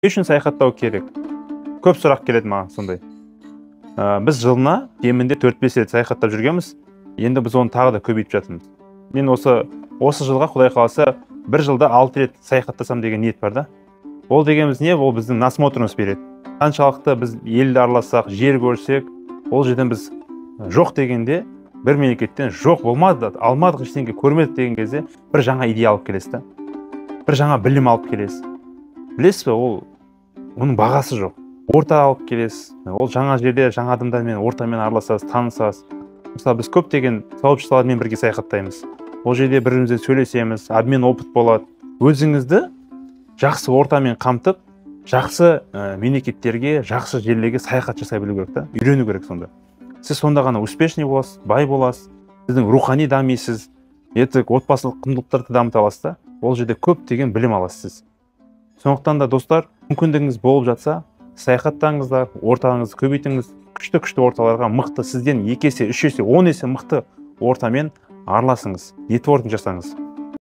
Не үшін саяхаттау керек? Көп сұрақ келеді маған сондай. Біз жылына кемінде 4-5 рет саяхаттап жүргенбіз. Енді біз оны тағы да көбейтіп жатырмыз. Мен осы жылға Құдай қаласа 1 жылда 6 рет саяхаттасам деген ниет бар да. Ол дегеніміз не? Ол біздің насмотрымыз береді. Қаншалықты біз елді араласақ, жер көрсек, ол жерден біз жоқ дегенде, бір мемлекеттен жоқ болмады, алмадық, ештеңе көрмедік деген кезде бір жаңа идея алып келесіз да. Бір жаңа білім алып келесіз. Білесіз бе, оның бағасы жоқ. Орта алып келесіз. Ол жаңа жерде жаңа адамдармен ортамен араласасыз, танысасыз. Мысалы біз көптеген сообществолармен бірге саяхаттаймыз. Ол жерде бірімізбен сөйлесеміз, обмен опыт болады. Өзіңізді жақсы ортамен қамтып, жақсы мемлекеттерге, жақсы жерлерге саяхат жасай білу керек та, үйрену керек сонда. Сіз сонда ғана успешный боласыз, бай боласыз, сіздің рухани дамисыз, отбасылық құндылықтарды дамыта аласыз да, ол жерде көптеген білім аласыз. Сондықтан да достар, мүмкіндігіңіз болып жатса, саяхаттаңыздар, ортаңызды көбейтіңіз, күшті орталарға мықты, сізден 2 есе, 3 есе, 10 есе мықты ортамен араласыңыз, нетворкинг жасаңыз.